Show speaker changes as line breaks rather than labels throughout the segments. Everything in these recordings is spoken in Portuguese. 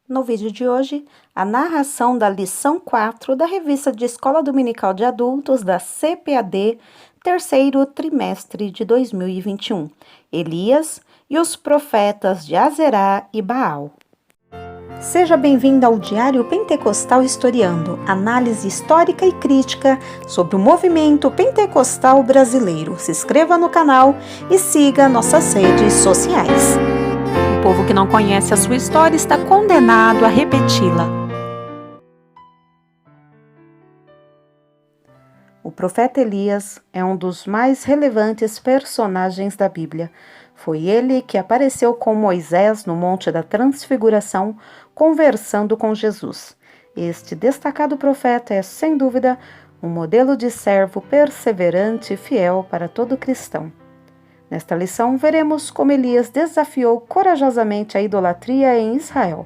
No vídeo de hoje, a narração da lição 4 da revista de Escola Dominical de Adultos da CPAD, terceiro trimestre de 2021, Elias e os profetas de Azerá e Baal. Seja bem-vindo ao Diário Pentecostal Historiando, análise histórica e crítica sobre o movimento pentecostal brasileiro. Se inscreva no canal e siga nossas redes sociais. O povo que não conhece a sua história está condenado a repeti-la. O profeta Elias é um dos mais relevantes personagens da Bíblia. Foi ele que apareceu com Moisés no Monte da Transfiguração, conversando com Jesus. Este destacado profeta é, sem dúvida, um modelo de servo perseverante e fiel para todo cristão. Nesta lição, veremos como Elias desafiou corajosamente a idolatria em Israel,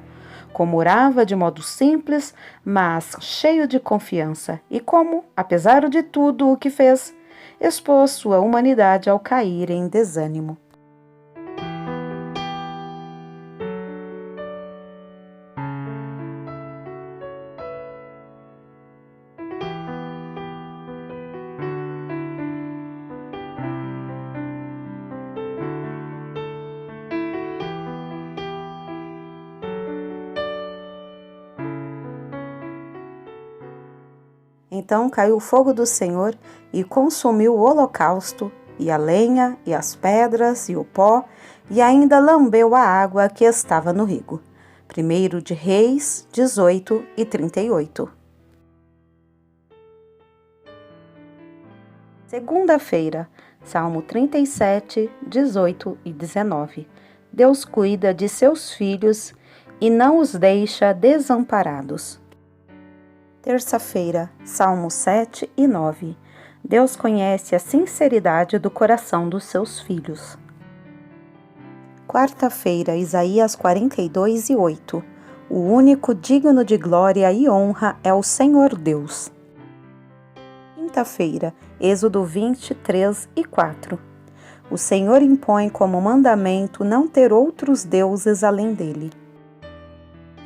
como orava de modo simples, mas cheio de confiança, e como, apesar de tudo o que fez, expôs sua humanidade ao cair em desânimo. Então caiu o fogo do Senhor e consumiu o holocausto, e a lenha, e as pedras, e o pó, e ainda lambeu a água que estava no rigo. 1 de Reis 18 e 38. Segunda-feira, Salmo 37, 18 e 19. Deus cuida de seus filhos e não os deixa desamparados. Terça-feira, Salmo 7 e 9. Deus conhece a sinceridade do coração dos seus filhos. Quarta-feira, Isaías 42 e 8. O único digno de glória e honra é o Senhor Deus. Quinta-feira, Êxodo 23 e 4. O Senhor impõe como mandamento não ter outros deuses além dele.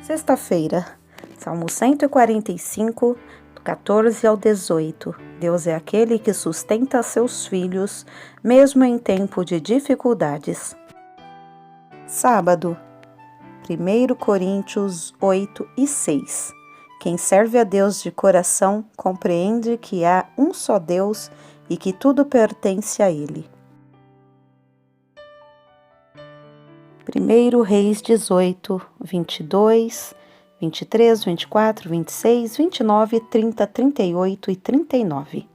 Sexta-feira, Salmo 145, do 14 ao 18. Deus é aquele que sustenta seus filhos, mesmo em tempo de dificuldades. Sábado, 1 Coríntios 8 e 6. Quem serve a Deus de coração compreende que há um só Deus e que tudo pertence a Ele. 1 Reis 18, 22, 23, 24, 26, 29, 30, 38 e 39.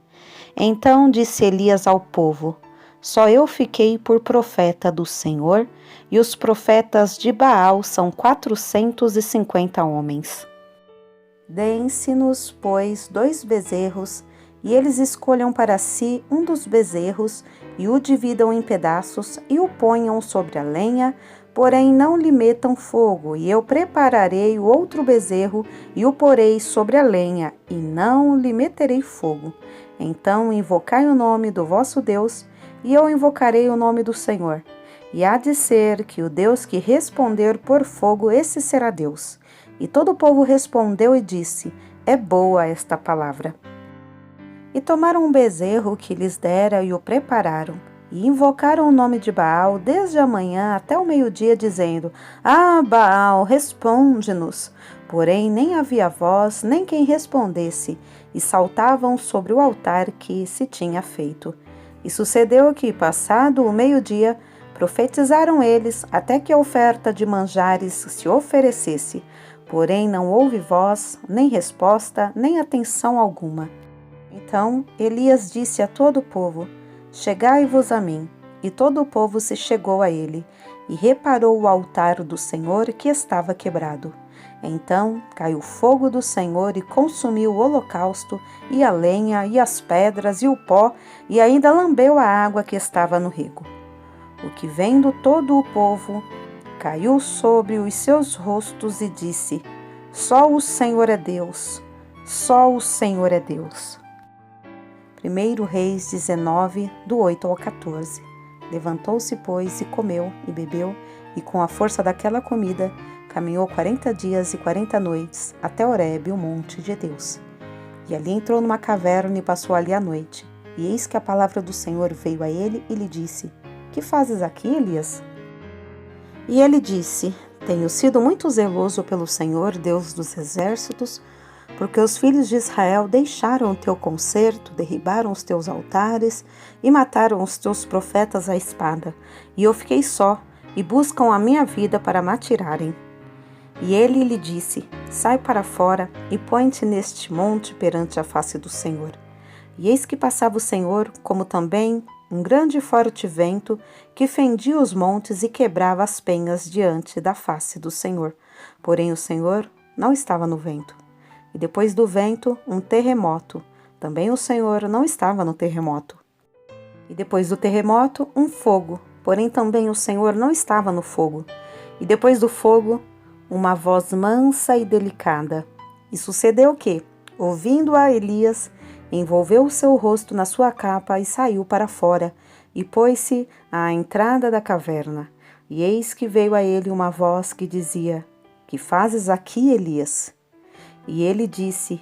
Então disse Elias ao povo: só eu fiquei por profeta do Senhor, e os profetas de Baal são 450 homens. Deem-se-nos, pois, 2 bezerros, e eles escolham para si um dos bezerros, e o dividam em pedaços, e o ponham sobre a lenha, porém não lhe metam fogo, e eu prepararei o outro bezerro, e o porei sobre a lenha, e não lhe meterei fogo. Então invocai o nome do vosso Deus, e eu invocarei o nome do Senhor. E há de ser que o Deus que responder por fogo, esse será Deus. E todo o povo respondeu e disse: é boa esta palavra. E tomaram um bezerro que lhes dera e o prepararam. E invocaram o nome de Baal desde a manhã até o meio-dia, dizendo: ah, Baal, responde-nos. Porém nem havia voz, nem quem respondesse, e saltavam sobre o altar que se tinha feito. E sucedeu que, passado o meio-dia, profetizaram eles até que a oferta de manjares se oferecesse. Porém não houve voz, nem resposta, nem atenção alguma. Então Elias disse a todo o povo: chegai-vos a mim. E todo o povo se chegou a ele, e reparou o altar do Senhor que estava quebrado. Então caiu o fogo do Senhor e consumiu o holocausto, e a lenha, e as pedras, e o pó, e ainda lambeu a água que estava no rigo. O que vendo todo o povo, caiu sobre os seus rostos e disse: só o Senhor é Deus, só o Senhor é Deus. 1 Reis 19, do 8 ao 14. Levantou-se, pois, e comeu e bebeu, e com a força daquela comida caminhou 40 dias e 40 noites até Horebe, o monte de Deus. E ali entrou numa caverna e passou ali a noite. E eis que a palavra do Senhor veio a ele e lhe disse: Que fazes aqui, Elias? E ele disse: Tenho sido muito zeloso pelo Senhor, Deus dos exércitos, porque os filhos de Israel deixaram o teu concerto, derribaram os teus altares e mataram os teus profetas à espada. E eu fiquei só, e buscam a minha vida para me atirarem. E ele lhe disse: Sai para fora e põe-te neste monte perante a face do Senhor. E eis que passava o Senhor, como também um grande e forte vento, que fendia os montes e quebrava as penhas diante da face do Senhor. Porém o Senhor não estava no vento. E depois do vento, um terremoto. Também o Senhor não estava no terremoto. E depois do terremoto, um fogo. Porém também o Senhor não estava no fogo. E depois do fogo, uma voz mansa e delicada. E sucedeu que, ouvindo a Elias, envolveu o seu rosto na sua capa e saiu para fora, e pôs-se à entrada da caverna. E eis que veio a ele uma voz que dizia: Que fazes aqui, Elias? E ele disse: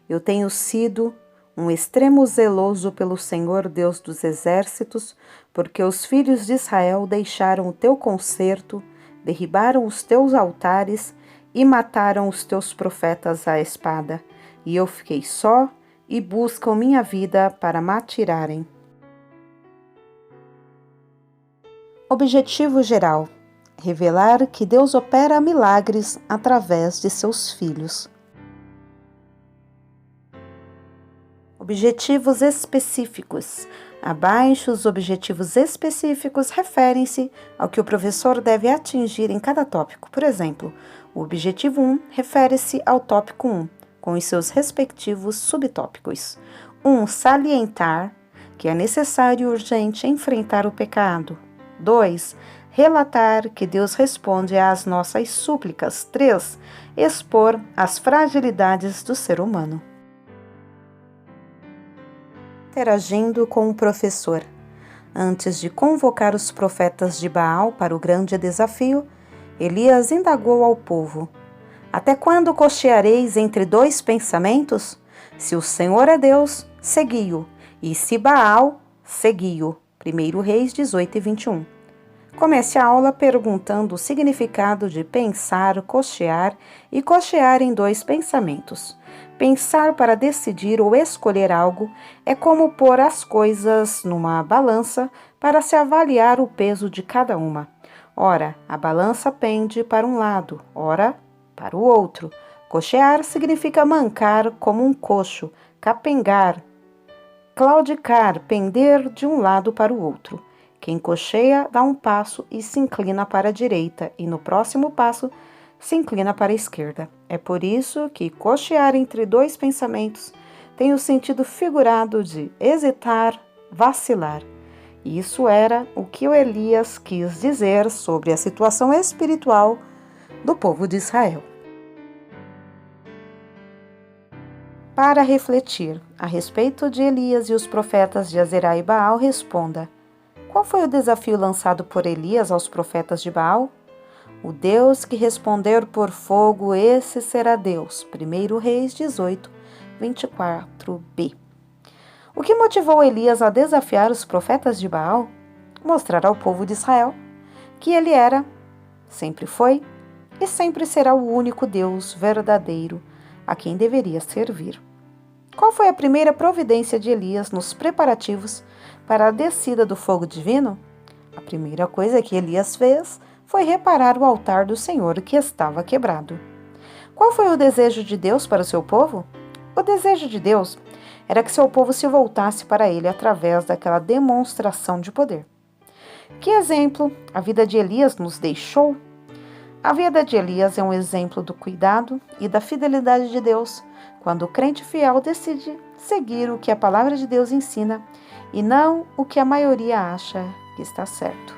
Eu tenho sido um extremo zeloso pelo Senhor Deus dos exércitos, porque os filhos de Israel deixaram o teu concerto, derribaram os teus altares e mataram os teus profetas à espada. E eu fiquei só e buscam minha vida para me atirarem. Objetivo geral: revelar que Deus opera milagres através de seus filhos. Objetivos específicos. Abaixo, os objetivos específicos referem-se ao que o professor deve atingir em cada tópico. Por exemplo, o objetivo 1 refere-se ao tópico 1, com os seus respectivos subtópicos. 1. Salientar que é necessário e urgente enfrentar o pecado. 2. Relatar que Deus responde às nossas súplicas. 3. Expor as fragilidades do ser humano. Interagindo com o professor. Antes de convocar os profetas de Baal para o grande desafio, Elias indagou ao povo: Até quando cocheareis entre dois pensamentos? Se o Senhor é Deus, segui-o, e se Baal, segui-o. 1 Reis 18 e 21. Comece a aula perguntando o significado de pensar, cochear e cochear em dois pensamentos. Pensar para decidir ou escolher algo é como pôr as coisas numa balança para se avaliar o peso de cada uma. Ora, a balança pende para um lado, ora, para o outro. Cochear significa mancar como um coxo, capengar, claudicar, pender de um lado para o outro. Quem cocheia dá um passo e se inclina para a direita, e no próximo passo se inclina para a esquerda. É por isso que cochear entre dois pensamentos tem o sentido figurado de hesitar, vacilar. Isso era o que o Elias quis dizer sobre a situação espiritual do povo de Israel. Para refletir a respeito de Elias e os profetas de Azerá e Baal, responda: qual foi o desafio lançado por Elias aos profetas de Baal? O Deus que responder por fogo, esse será Deus. 1 Reis 18, 24b. O que motivou Elias a desafiar os profetas de Baal? Mostrar ao povo de Israel que ele era, sempre foi e sempre será o único Deus verdadeiro a quem deveria servir. Qual foi a primeira providência de Elias nos preparativos para a descida do fogo divino? A primeira coisa que Elias fez foi reparar o altar do Senhor que estava quebrado. Qual foi o desejo de Deus para o seu povo? O desejo de Deus era que seu povo se voltasse para ele através daquela demonstração de poder. Que exemplo a vida de Elias nos deixou? A vida de Elias é um exemplo do cuidado e da fidelidade de Deus, quando o crente fiel decide seguir o que a palavra de Deus ensina e não o que a maioria acha que está certo.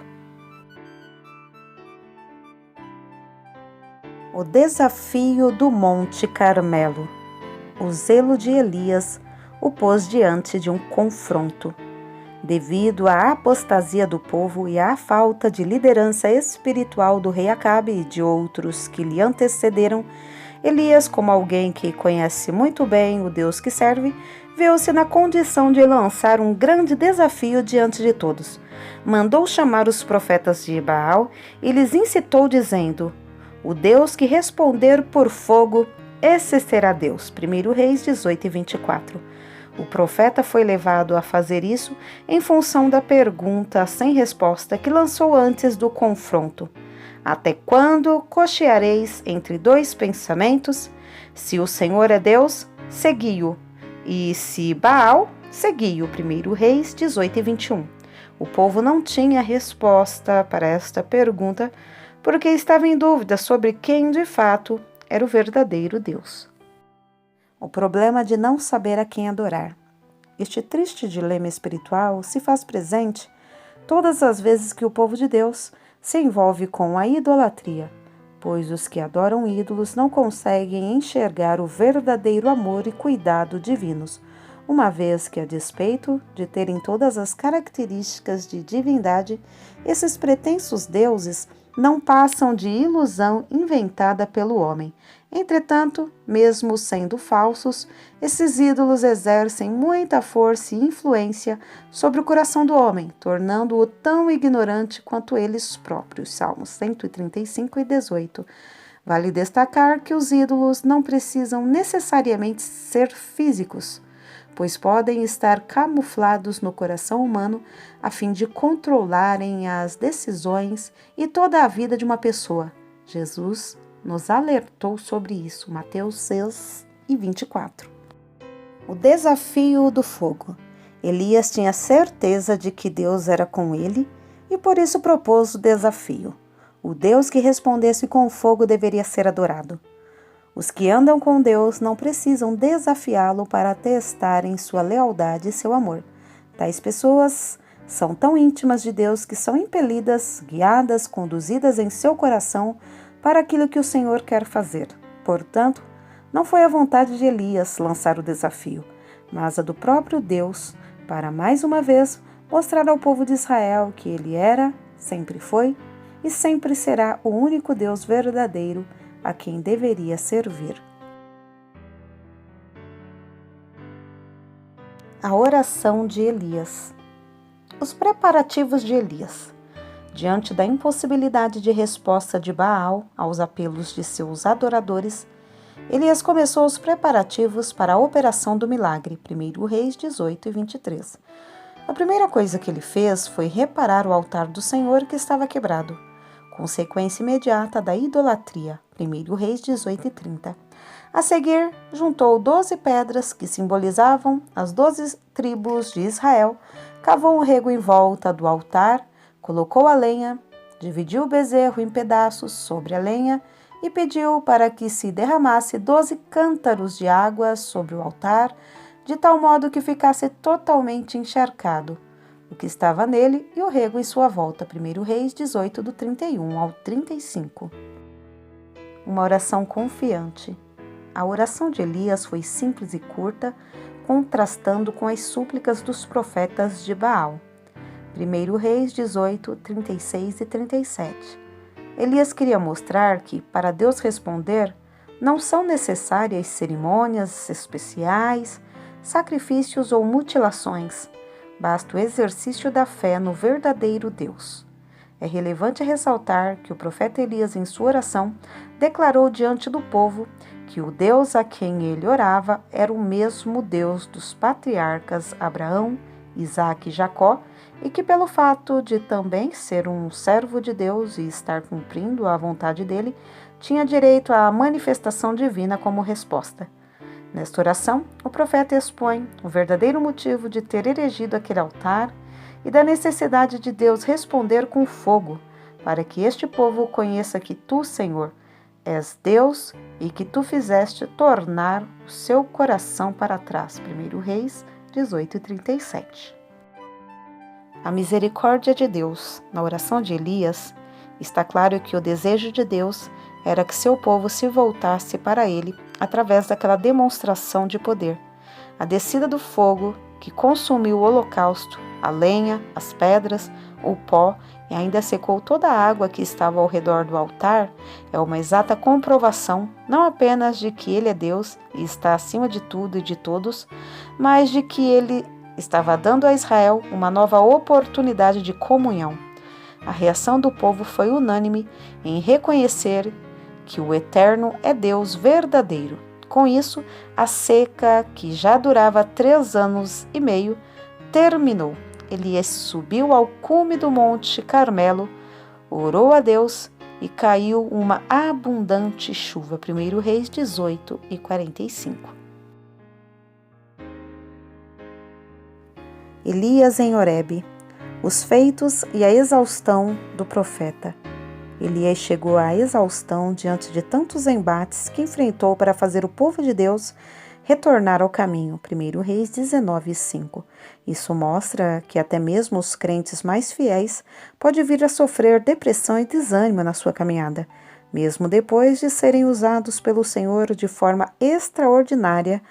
O desafio do Monte Carmelo. O zelo de Elias o pôs diante de um confronto. Devido à apostasia do povo e à falta de liderança espiritual do rei Acabe e de outros que lhe antecederam, Elias, como alguém que conhece muito bem o Deus que serve, viu-se na condição de lançar um grande desafio diante de todos. Mandou chamar os profetas de Baal e lhes incitou, dizendo: "O Deus que responder por fogo, esse será Deus." 1 Reis 18 e 24. O profeta foi levado a fazer isso em função da pergunta sem resposta que lançou antes do confronto: "Até quando cocheareis entre dois pensamentos? Se o Senhor é Deus, segui-o, e se Baal, segui-o." 1 Reis 18 e 21. O povo não tinha resposta para esta pergunta porque estava em dúvida sobre quem de fato era o verdadeiro Deus. O problema de não saber a quem adorar. Este triste dilema espiritual se faz presente todas as vezes que o povo de Deus se envolve com a idolatria, pois os que adoram ídolos não conseguem enxergar o verdadeiro amor e cuidado divinos, uma vez que, a despeito de terem todas as características de divindade, esses pretensos deuses não passam de ilusão inventada pelo homem. Entretanto, mesmo sendo falsos, esses ídolos exercem muita força e influência sobre o coração do homem, tornando-o tão ignorante quanto eles próprios. Salmos 135 e 18. Vale destacar que os ídolos não precisam necessariamente ser físicos, pois podem estar camuflados no coração humano a fim de controlarem as decisões e toda a vida de uma pessoa. Jesus nos alertou sobre isso, Mateus 6 e 24. O desafio do fogo. Elias tinha certeza de que Deus era com ele e por isso propôs o desafio. O Deus que respondesse com fogo deveria ser adorado. Os que andam com Deus não precisam desafiá-lo para testarem sua lealdade e seu amor. Tais pessoas são tão íntimas de Deus que são impelidas, guiadas, conduzidas em seu coração para aquilo que o Senhor quer fazer. Portanto, não foi a vontade de Elias lançar o desafio, mas a do próprio Deus, para mais uma vez mostrar ao povo de Israel que ele era, sempre foi e sempre será o único Deus verdadeiro a quem deveria servir. A oração de Elias. Os preparativos de Elias. Diante da impossibilidade de resposta de Baal aos apelos de seus adoradores, Elias começou os preparativos para a operação do milagre. 1 Reis 18 e 23. A primeira coisa que ele fez foi reparar o altar do Senhor que estava quebrado, consequência imediata da idolatria. 1 Reis 18 e 30. A seguir, juntou 12 pedras que simbolizavam as 12 tribos de Israel, cavou um rego em volta do altar, colocou a lenha, dividiu o bezerro em pedaços sobre a lenha e pediu para que se derramasse 12 cântaros de água sobre o altar, de tal modo que ficasse totalmente encharcado o que estava nele e o rego em sua volta. 1 Reis 18, do 31 ao 35. Uma oração confiante. A oração de Elias foi simples e curta, contrastando com as súplicas dos profetas de Baal. 1 Reis 18, 36 e 37. Elias queria mostrar que, para Deus responder, não são necessárias cerimônias especiais, sacrifícios ou mutilações. Basta o exercício da fé no verdadeiro Deus. É relevante ressaltar que o profeta Elias, em sua oração, declarou diante do povo que o Deus a quem ele orava era o mesmo Deus dos patriarcas Abraão, Isaque e Jacó, e que pelo fato de também ser um servo de Deus e estar cumprindo a vontade dele, tinha direito à manifestação divina como resposta. Nesta oração, o profeta expõe o verdadeiro motivo de ter erigido aquele altar e da necessidade de Deus responder com fogo, para que este povo conheça que tu, Senhor, és Deus e que tu fizeste tornar o seu coração para trás. 1 Reis 18 e 37. A misericórdia de Deus. Na oração de Elias, está claro que o desejo de Deus era que seu povo se voltasse para ele através daquela demonstração de poder. A descida do fogo que consumiu o holocausto, a lenha, as pedras, o pó e ainda secou toda a água que estava ao redor do altar, é uma exata comprovação não apenas de que Ele é Deus e está acima de tudo e de todos, mas de que Ele estava dando a Israel uma nova oportunidade de comunhão. A reação do povo foi unânime em reconhecer que o Eterno é Deus verdadeiro. Com isso, a seca, que já durava 3 anos e meio, terminou. Elias subiu ao cume do Monte Carmelo, orou a Deus e caiu uma abundante chuva. 1 Reis 18:45. Elias em Horebe. Os feitos e a exaustão do profeta. Elias chegou à exaustão diante de tantos embates que enfrentou para fazer o povo de Deus retornar ao caminho. 1 Reis 19:5. Isso mostra que até mesmo os crentes mais fiéis podem vir a sofrer depressão e desânimo na sua caminhada, mesmo depois de serem usados pelo Senhor de forma extraordinária,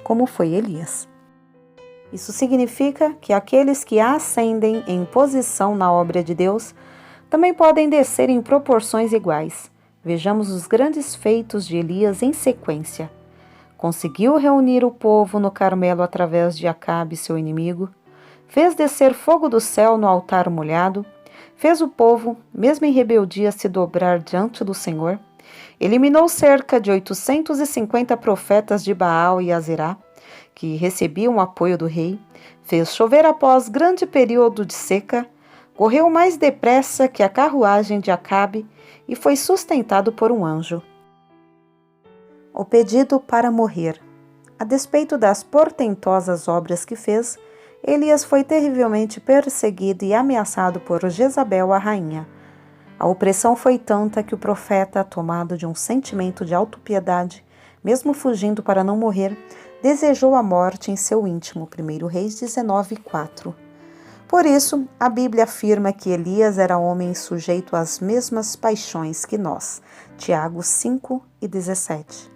como foi Elias. Isso significa que aqueles que ascendem em posição na obra de Deus também podem descer em proporções iguais. Vejamos os grandes feitos de Elias em sequência. Conseguiu reunir o povo no Carmelo através de Acabe, seu inimigo. Fez descer fogo do céu no altar molhado. Fez o povo, mesmo em rebeldia, se dobrar diante do Senhor. Eliminou cerca de 850 profetas de Baal e Azerá, que recebiam o apoio do rei. Fez chover após grande período de seca. Correu mais depressa que a carruagem de Acabe e foi sustentado por um anjo. O pedido para morrer. A despeito das portentosas obras que fez, Elias foi terrivelmente perseguido e ameaçado por Jezabel, a rainha. A opressão foi tanta que o profeta, tomado de um sentimento de autopiedade, mesmo fugindo para não morrer, desejou a morte em seu íntimo. 1 Reis 19:4. Por isso, a Bíblia afirma que Elias era homem sujeito às mesmas paixões que nós. Tiago 5:17.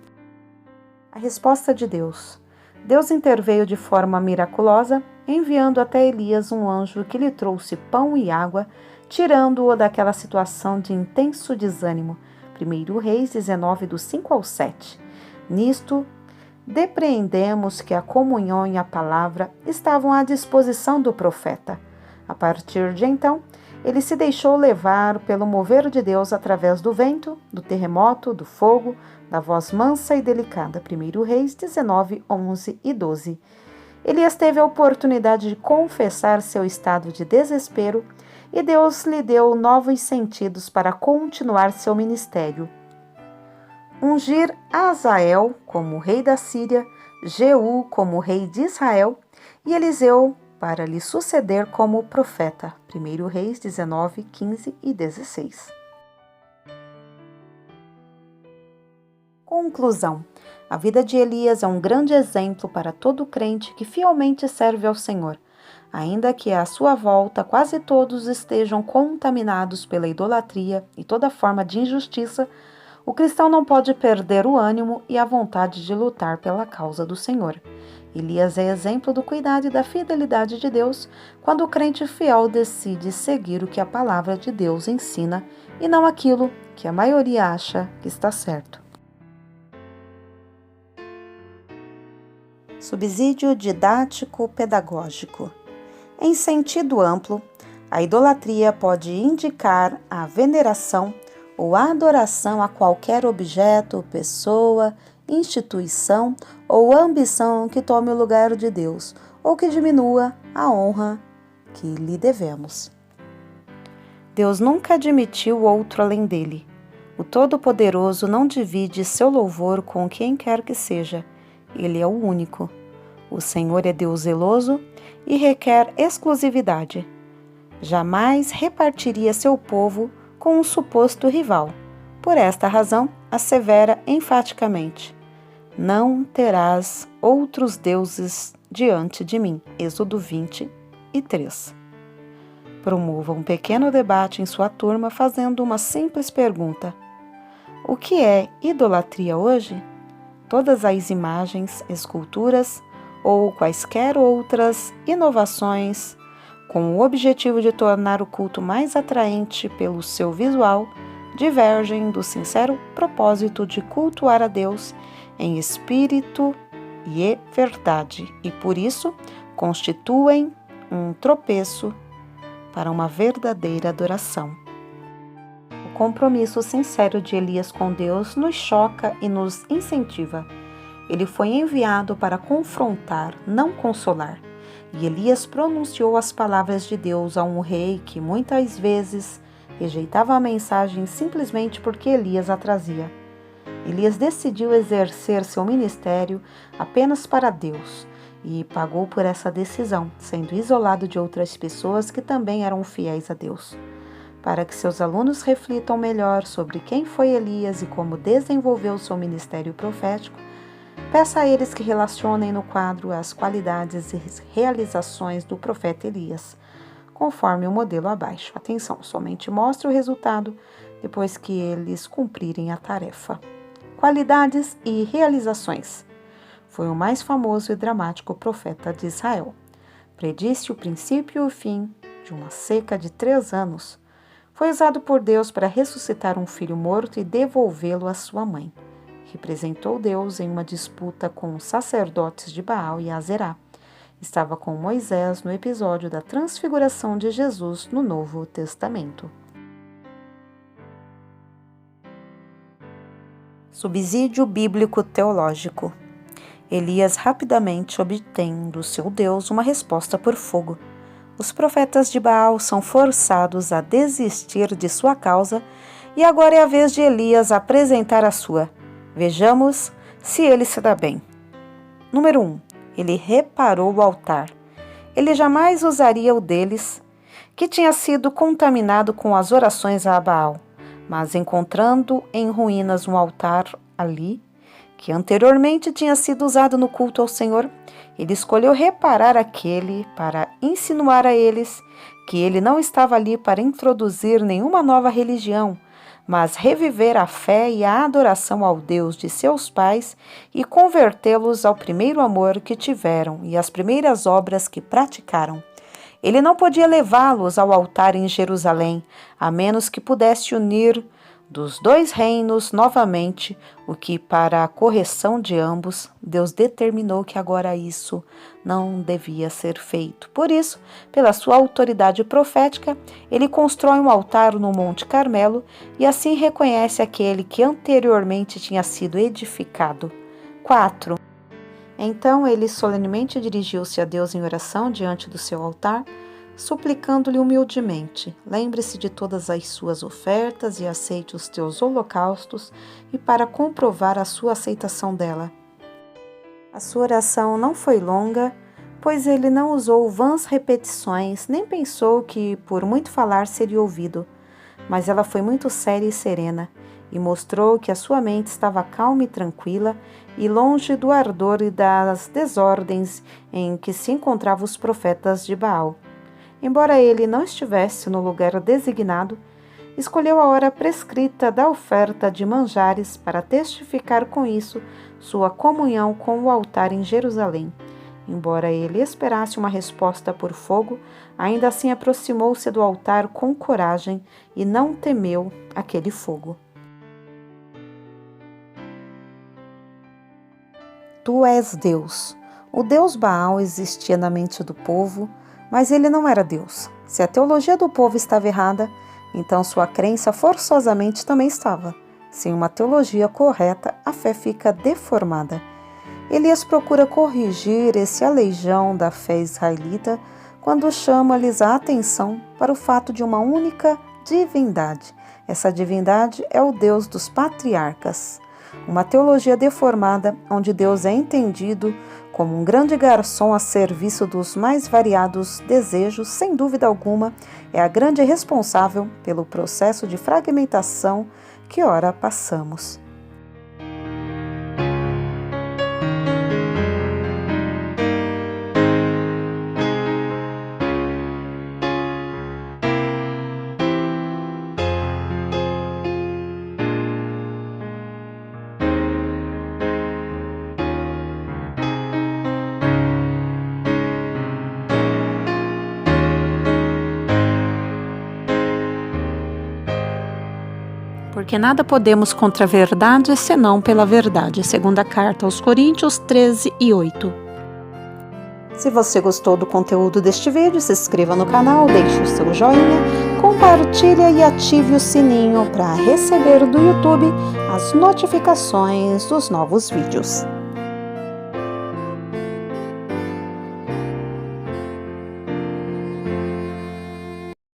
A resposta de Deus. Deus interveio de forma miraculosa, enviando até Elias um anjo que lhe trouxe pão e água, tirando-o daquela situação de intenso desânimo. 1 Reis 19, do 5 ao 7. Nisto, depreendemos que a comunhão e a palavra estavam à disposição do profeta. A partir de então, ele se deixou levar pelo mover de Deus através do vento, do terremoto, do fogo, da voz mansa e delicada. 1 Reis 19, 11 e 12. Elias teve a oportunidade de confessar seu estado de desespero e Deus lhe deu novos sentidos para continuar seu ministério. Ungir Azael como rei da Síria, Jeú como rei de Israel e Eliseu para lhe suceder como profeta. 1 Reis 19, 15 e 16. Conclusão. A vida de Elias é um grande exemplo para todo crente que fielmente serve ao Senhor. Ainda que à sua volta quase todos estejam contaminados pela idolatria e toda forma de injustiça, o cristão não pode perder o ânimo e a vontade de lutar pela causa do Senhor. Elias é exemplo do cuidado e da fidelidade de Deus quando o crente fiel decide seguir o que a palavra de Deus ensina e não aquilo que a maioria acha que está certo. Subsídio didático-pedagógico. Em sentido amplo, a idolatria pode indicar a veneração ou a adoração a qualquer objeto, pessoa, instituição ou ambição que tome o lugar de Deus ou que diminua a honra que lhe devemos. Deus nunca admitiu outro além dele. O Todo-Poderoso não divide seu louvor com quem quer que seja. Ele é o único. O Senhor é Deus zeloso e requer exclusividade. Jamais repartiria seu povo com um suposto rival. Por esta razão, assevera enfaticamente: não terás outros deuses diante de mim. Êxodo 20:3. Promova um pequeno debate em sua turma fazendo uma simples pergunta: o que é idolatria hoje? Todas as imagens, esculturas ou quaisquer outras inovações com o objetivo de tornar o culto mais atraente pelo seu visual, divergem do sincero propósito de cultuar a Deus em espírito e verdade, e por isso constituem um tropeço para uma verdadeira adoração. O compromisso sincero de Elias com Deus nos choca e nos incentiva. Ele foi enviado para confrontar, não consolar. E Elias pronunciou as palavras de Deus a um rei que muitas vezes rejeitava a mensagem simplesmente porque Elias a trazia. Elias decidiu exercer seu ministério apenas para Deus e pagou por essa decisão, sendo isolado de outras pessoas que também eram fiéis a Deus. Para que seus alunos reflitam melhor sobre quem foi Elias e como desenvolveu seu ministério profético, peça a eles que relacionem no quadro as qualidades e realizações do profeta Elias, conforme o modelo abaixo. Atenção, somente mostre o resultado depois que eles cumprirem a tarefa. Qualidades e realizações. Foi o mais famoso e dramático profeta de Israel. Predisse o princípio e o fim de uma seca de 3 anos. Foi usado por Deus para ressuscitar um filho morto e devolvê-lo à sua mãe. Representou Deus em uma disputa com os sacerdotes de Baal e Azerá. Estava com Moisés no episódio da transfiguração de Jesus no Novo Testamento. Subsídio bíblico teológico. Elias rapidamente obtém do seu Deus uma resposta por fogo. Os profetas de Baal são forçados a desistir de sua causa e agora é a vez de Elias apresentar a sua. Vejamos se ele se dá bem. Número 1. Ele reparou o altar. Ele jamais usaria o deles, que tinha sido contaminado com as orações a Baal, mas encontrando em ruínas um altar ali, que anteriormente tinha sido usado no culto ao Senhor, ele escolheu reparar aquele para insinuar a eles que ele não estava ali para introduzir nenhuma nova religião, mas reviver a fé e a adoração ao Deus de seus pais e convertê-los ao primeiro amor que tiveram e às primeiras obras que praticaram. Ele não podia levá-los ao altar em Jerusalém, a menos que pudesse unir dos 2 reinos novamente, o que, para a correção de ambos, Deus determinou que agora isso não devia ser feito. Por isso, pela sua autoridade profética, ele constrói um altar no Monte Carmelo e assim reconhece aquele que anteriormente tinha sido edificado. 4. Então ele solenemente dirigiu-se a Deus em oração diante do seu altar, suplicando-lhe humildemente: lembre-se de todas as suas ofertas e aceite os teus holocaustos, e para comprovar a sua aceitação dela. A sua oração não foi longa, pois ele não usou vãs repetições, nem pensou que por muito falar seria ouvido, mas ela foi muito séria e serena, e mostrou que a sua mente estava calma e tranquila, e longe do ardor e das desordens em que se encontravam os profetas de Baal. Embora ele não estivesse no lugar designado, escolheu a hora prescrita da oferta de manjares para testificar com isso sua comunhão com o altar em Jerusalém. Embora ele esperasse uma resposta por fogo, ainda assim aproximou-se do altar com coragem e não temeu aquele fogo. Tu és Deus. O Deus Baal existia na mente do povo, mas ele não era Deus. Se a teologia do povo estava errada, então sua crença forçosamente também estava. Sem uma teologia correta, a fé fica deformada. Elias procura corrigir esse aleijão da fé israelita quando chama-lhes a atenção para o fato de uma única divindade. Essa divindade é o Deus dos patriarcas. Uma teologia deformada, onde Deus é entendido como um grande garçom a serviço dos mais variados desejos, sem dúvida alguma, é a grande responsável pelo processo de fragmentação que ora passamos. Porque nada podemos contra a verdade, senão pela verdade. Segunda carta aos Coríntios 13:8. Se você gostou do conteúdo deste vídeo, se inscreva no canal, deixe o seu joinha, compartilhe e ative o sininho para receber do YouTube as notificações dos novos vídeos.